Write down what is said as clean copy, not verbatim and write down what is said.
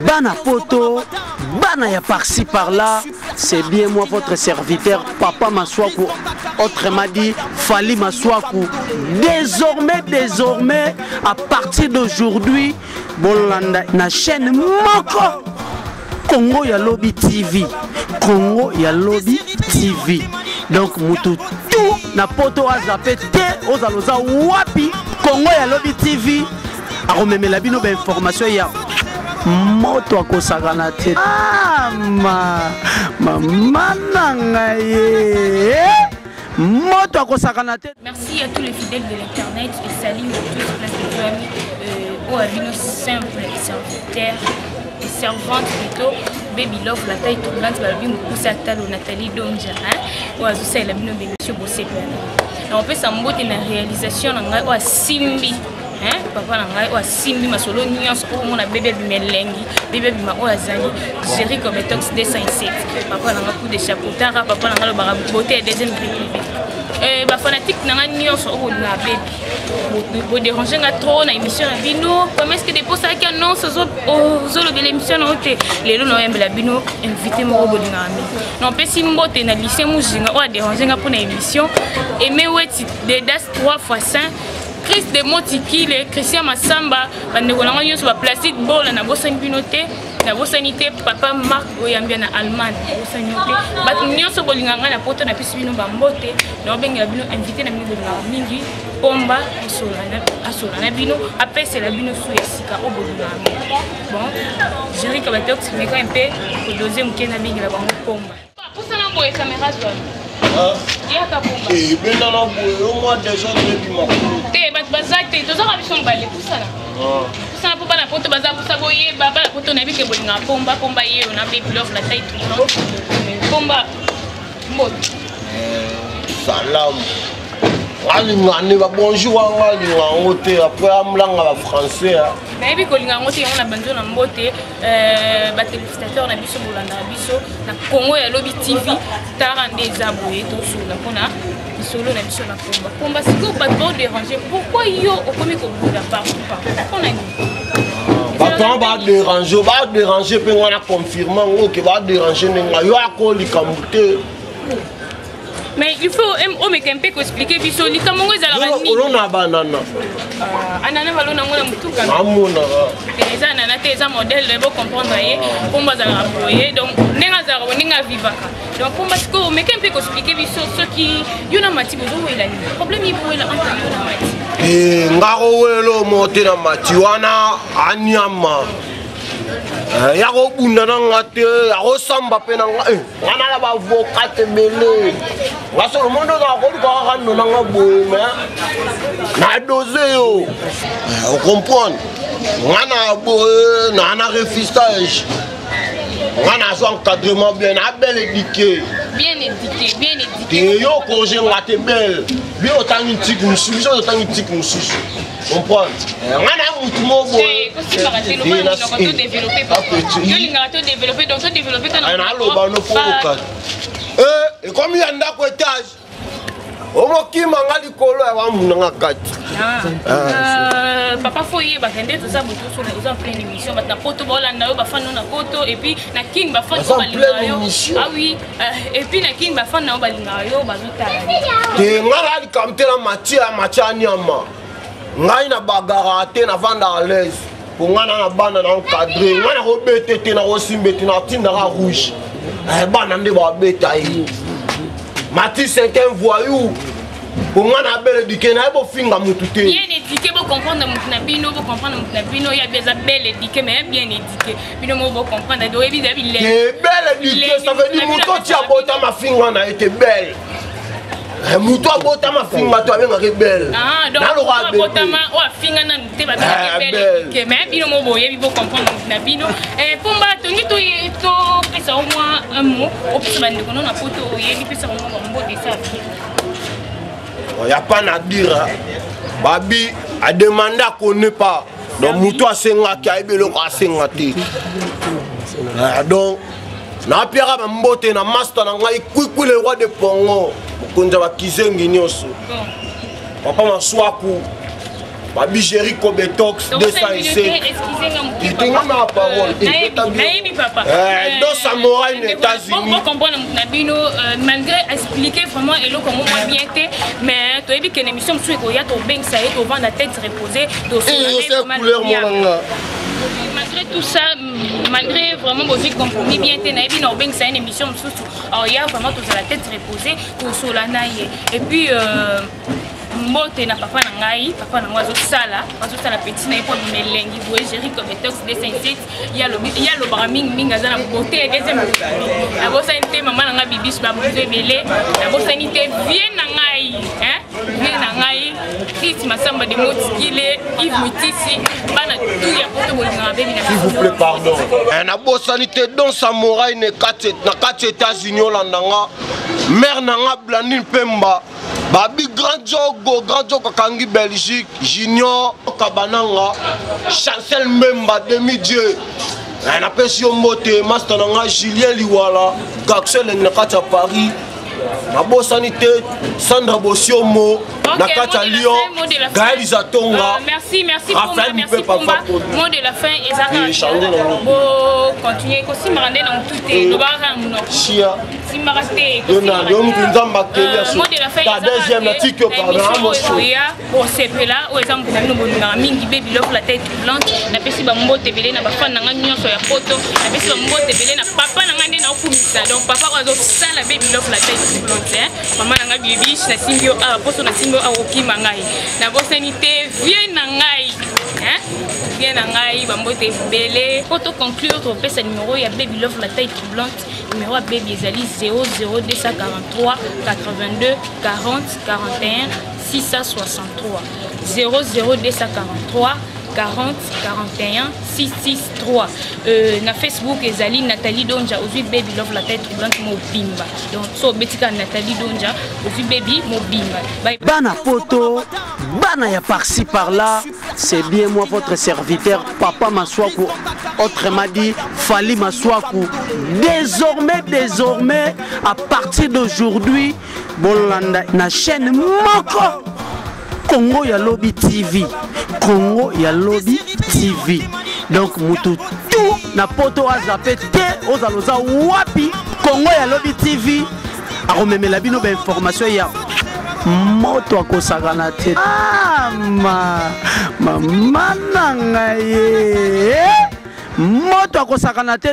Bana poto, bana ya par-ci par-là, c'est bien moi votre serviteur, Papa Maswaku, autrement dit, Fally Maswaku. Désormais, à partir d'aujourd'hui, bolanda na chaîne Moko, Congo ya Lobby TV, Congo ya Lobby TV. Donc mutu tout na poto a zappé te ozaloza wapi Congo ya Lobby TV. A rememela bino ba information ya moto akosakana te. Mama nangaye moto akosakana te. Merci à tous les fidèles de l'internet et salut à tous les plateformes au avino simple serviteur et servante plutôt baby love la taille tournante va bien beaucoup à Talo Nathalie Donja ou à Zusa la bino monsieur Bossé. On peut s'emboîter dans la réalisation dans la Simbi. Papa nangai wa simbi masolo nyonso ko mona bébé bimelengi bébé bima o azali chéri comme tox 207 papa nanga coup de chapeau tara papa nanga lo bara beauté deuxième prix ba fanatique nanga nyonso o na bébé bo déranger nga trop na émission na bino comment est-ce que des posts qui annonce zo lo belle émission na hote lelo no yembela bino invité mo bo dinga ami non pe simbote na lycée mujinga o déranger nga pour na émission et me weti de das 3x5 Chris de Motiki, le Christian Massamba, Bandekolanga Nyos, Plastique Ball, na Bossan Binote, na Bossanité, Papa Marc Oyambia na Allemagne, Bossanité, Bat Nyos Bolinganga, na Poto, na Pisbino Bambote, na Obenga Bino, invité na Mino Mingi, Pomba, Asolana Bino, après c'est la Bino sous Yassika, au Bolinganga. Bon, je dirais que Batox, mais quand un peu, au deuxième Kena Mingi, la Bango Pomba. Pour ça, on a une caméra, et bien dans au moins des autres qui m'ont bazate tozaka biso mbale kusala kusala po bana poto baza kusa boye baba la poto na bike bolinga pomba ye on a baby love la taille tout pomba mot salam alinga ba bonjour alinga ngote après amlanga ba français mais bi kolinga ngote on a banjo na mbote ba téléspectateur na biso bolanda biso na Congo ya Lobby TV tarande zaboye to sula pona solo na biso na pomba pomba siko pas trop déranger pourquoi yo au premier ko bouda pas on a dit ba déranger pe ngana confirmer ngo ke ba déranger nga yo akoli kamute. Mais il faut un peu expliquer biso li kamongo za la ni olona banana anana balona ngona mutuka amona eza nana te eza modèle de comprendre ye pomba za la boye donc nenga za ninga vivaka donc pomba siko mais un peu expliquer biso ce qui yona mati bozo wela ni problème yi boela entre yona mati ngaro welo mote na mati wana anyama yako bunda na ngate yako samba pe na ngana la ba avocat mele ngaso mondo na ko ka no na ngabo na doser yo on comprend ngana bo na refistage ngana so encadrement bien éduqué yo congé ngate belle bi otangi tik mususu otangi tik mususu comprendre ngana mutu mo bo développer donc développer et comme il y a un étage omoki mangali kolo ya wamuna ngakati papa foyer ba kende tout ça beaucoup sur les en pleine émission ba poto ba landa yo ba fana na poto et puis na king ba fana ba linga yo ah oui et puis na king ba fana ba linga yo ba zotala te ngala di kamtela matia nyama ngai na bagara te na vanda à l'aise pour ngana na bana na encadrer ngana ko betete na ko simbeti na tinda ka rouge bana nde ba beta yi Mati c'est un voyou. Pour moi, on a belle éduqué, on a finga mututé. Bien éduqué, pour comprendre Moutnabino, pour comprendre Moutnabino, il y a bien belle éduqué, mais bien éduqué. Bino mo pour comprendre, donc évidemment il est belle éduqué, ça veut dire Mouto tu as beau ma finga on a été belle. Mouto a beau ma finga tu as bien belle. Ah donc beau ma o finga na nté ba belle éduqué, mais bino mo boye bi pour comprendre Moutnabino. Pomba tongi to pesa au moins un mot, au plus bande kono na photo oyebi pesa au moins mbo de ça. Il n'y a pas à dire. Babi a demandé à qu'on n'est pas. Donc, Moutou a senga qui a eu le cas senga. Donc, na pierre à mbote na master na ngai kuku le roi de Pongo. Konja ba kizengi nyoso. Papa Maswaku. Babigérie Kobetox 207. Excusez-moi ma parole. Dans Samouraï aux États-Unis. Malgré expliquer vraiment et comment moi bien été, mais tu as vu que l'émission sur il y a ton bain ça est au vent la tête reposée. Malgré tout ça, malgré vraiment vos compromis bien été, na bien bain ça une émission sous. Alors il y a vraiment toute la tête reposée pour sur la naïe. Et puis Mote na papa nangai zo sala petit na ipo melengi boye Géry Kobetox 207 ya lo braming minga za na beauté deuxième la bossa nité maman nanga bibis ba bouze belé la bossa nité vient nangai vient nangai Chris Masamba de Motikile Yves Mutisi bana tout ya poto bolinga bébé na s'il vous plaît pardon na bossa nité dans Samouraï ne 4 États-Unis landanga mère nanga Blandine Pemba Babi Grand Jogo Kangi Belgique, Junior Kabananga, Chancel Memba, Demi-Dieu. On appelle si on mote, Master Nanga, Julien Liwala, Gaxel Nakata Paris, Nabo Sanité, Sandra Bossiomo, Nakata Lyon, Gaël Izatonga. Merci pour moi. Mot de la fin, Ezara. Bon, continuez, aussi me rendre dans tout et nous allons Chia. Si me rester. Mot de la fin, la deuxième article pardon. Bon, c'est là où exemple nous bonna mingi baby love la tête blanche, na pesi ba mbote belé na ba fan nanga nyonso ya poto, na pesi ba mbote belé na papa nanga ndé na okumisa. Donc papa ozo sala baby love la tête blanche, maman nanga bibi na simbio a poso na simbio a okima ngai. Na bosanité vient na ngai. Bien ngai ba mbote belé. Pour conclure, on peut ce numéro ya baby love la tête blanche, numéro baby ezali 00243 82 40 41 663 00243 40 41 663 na Facebook ezali Nathalie Donja ozui baby love la tête blanche mobimba donc so betika Nathalie Donja ozui baby mobimba bana poto bana ya par-ci par-là c'est bien moi votre serviteur Papa Maswaku autrement dit Fally Maswaku désormais à partir d'aujourd'hui bolanda na chaîne moko Congo ya Lobby TV. Congo ya Lobby TV. Donc mutu tout na poto azapé te ozaloza wapi Congo ya Lobby TV. Aromemela bino ba information ya moto akosakana te. Mama nanga ye. Moto akosakana te.